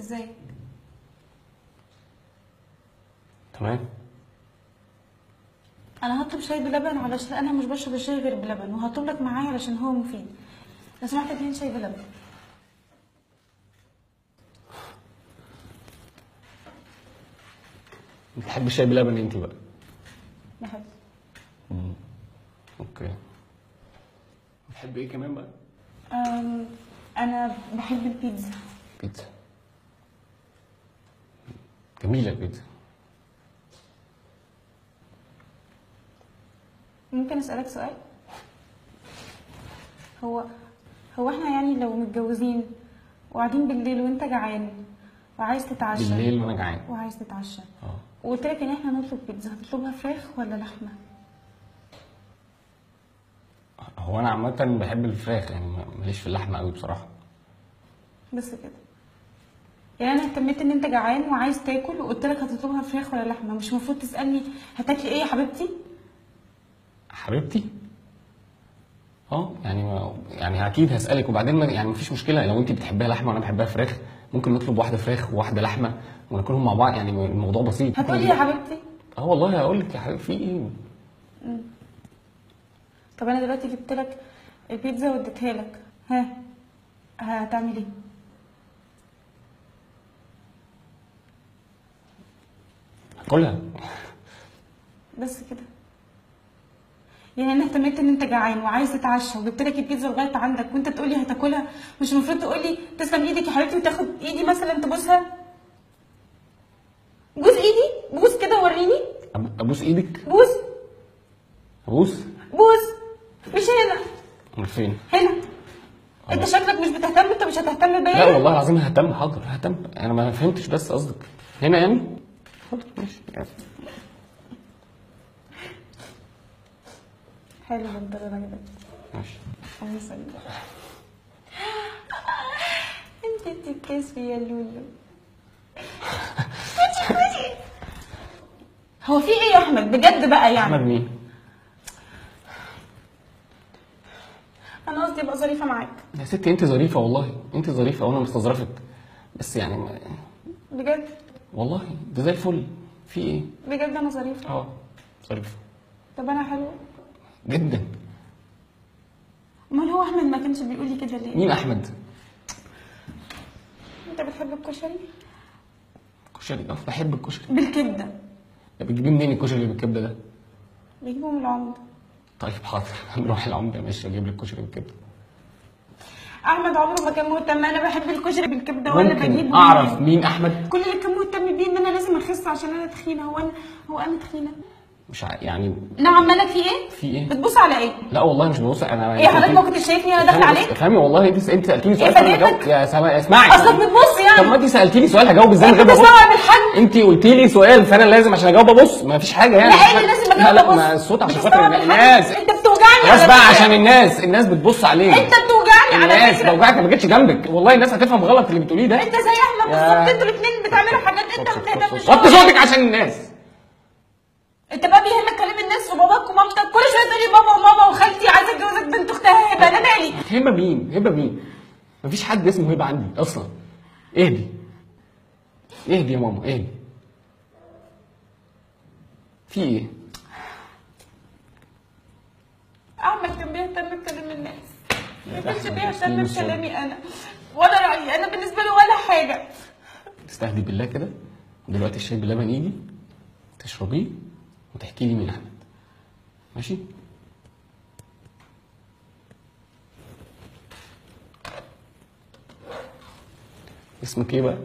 ازاي؟ تمام. انا هطلب شاي بلبن علشان انا مش بشرب الشاي غير بلبن، وهطلب لك معاه علشان هو مفيد. لو سمحت 2 شاي بلبن. بتحب الشاي بلبن انت بقى؟ بحب. اوكي. بتحب ايه كمان بقى؟ انا بحب البيتزا. بيتزا. جميلة البيتزا. ممكن اسالك سؤال؟ هو احنا يعني لو متجوزين وقاعدين بالليل وانت جعان وعايز تتعشى، بالليل وانا جعان وعايز تتعشى وقلت لك ان احنا نطلب بيتزا، هتطلبها فراخ ولا لحمه؟ هو انا عامة بحب الفراخ، يعني ماليش في اللحمة قوي بصراحة. بس كده؟ يعني انا اهتميت ان انت جعان وعايز تاكل وقلت لك هتطلبها فراخ ولا لحمه، مش المفروض تسالني هتاكلي ايه يا حبيبتي؟ حبيبتي؟ يعني اكيد هسألك، وبعدين يعني مفيش مشكلة لو انت بتحبيها لحمة وانا بحبها فراخ، ممكن نطلب واحدة فراخ وواحدة لحمة وناكلهم مع بعض، يعني الموضوع بسيط. هتقولي يا حبيبتي؟ والله هقول لك يا حبيبتي في ايه. طب انا دلوقتي جبت لك البيتزا واديتها لك، هتعمل ايه؟ هاكلها. بس كده؟ يعني انا اهتميت ان انت جعان وعايز تتعشى وجبت لك البيتزا لغايه عندك وانت تقولي هتاكلها، مش المفروض تقولي تسلم ايدك يا حبيبتي وتاخد ايدي مثلا تبوسها؟ بوس ايدي، بوس كده وريني. ابوس ايدك؟ بوس. ابوس؟ بوس. مش هنا. امال فين؟ هنا. انت شكلك مش بتهتم، انت مش هتهتم بيا؟ لا والله العظيم ههتم، حاضر ههتم، انا ما فهمتش بس قصدك هنا يعني. حاضر ماشي. حلو ده عجبك. ماشي. الله يسلمك. انت بتتكسفي يا لولو. هو في ايه يا احمد بجد بقى يعني؟ احمد مين؟ انا قصدي ابقى ظريفه معاك. يا ستي انت ظريفه، والله انت ظريفه وانا مستظرفك، بس يعني بجد والله ده زي الفل. في ايه؟ بجد انا ظريفه؟ ظريفه. طب انا حلوه جدا. امال هو احمد ما كانش بيقول لي كده ليه؟ مين احمد؟ انت بتحب الكشري؟ كشري؟ بحب الكشري بالكبده. بتجيبيه منين الكشري اللي بالكبده ده؟ بجيبه من العمده. طيب حاضر هنروح العمده ماشي، اجيب لك كشري بالكبده. احمد عمره ما كان مهتم انا بحب الكشري بالكبده ولا بجيبه. ممكن اعرف مين احمد؟ كل اللي كان مهتم بيه ان انا لازم اخس عشان انا تخينه. هو انا تخينه؟ مش يعني. نعم مالك في ايه؟ في ايه؟ بتبص على ايه؟ لا والله مش ببص انا. ايه حضرتك ما كنتش شايفني وانا داخله عليك؟ افهمي والله، انت سالتيني سؤال فانا هجاوب. يا سما اسمعي، اصلك بتبص يعني. طب ما انت سالتيني سؤال هجاوب ازاي من غير ما ابص؟ انت قلتي لي سؤال فانا لازم عشان اجاوب ابص، ما فيش حاجه يعني. لا ايه اللي لازم اجاوب ابص؟ لا ما الصوت عشان خاطر الناس. انت بتوجعني بس بقى عشان الناس بتبص عليك. انت بتوجعني على الناس فكره. بوجعك ما جتش جنبك، والله الناس هتفهم غلط اللي بتقوليه ده. انت زي احمد بالظبط، انتوا الاثنين بتعملوا حاجات انت ما بتهتمش. وطي صوتك عشان الناس. انت بقى بيهمك كلام الناس وباباك ومامتك، كل شويه تقولي بابا وماما وخالتي عايزه اتجوزك بنت اختها هبه. انا مالي؟ هبه مين؟ هبه مين؟ مفيش حد اسمه هبه عندي اصلا. اهدي اهدي يا ماما اهدي. في ايه؟ احمد كان بيهتم بكلام الناس، ما كانش بيهتم بكلامي انا ولا رايي انا، بالنسبه له ولا حاجه. تستهدي بالله كده. دلوقتي الشاي باللبن يجي تشربيه وتحكي لي مين احمد، ماشي؟ اسمك ايه بقى؟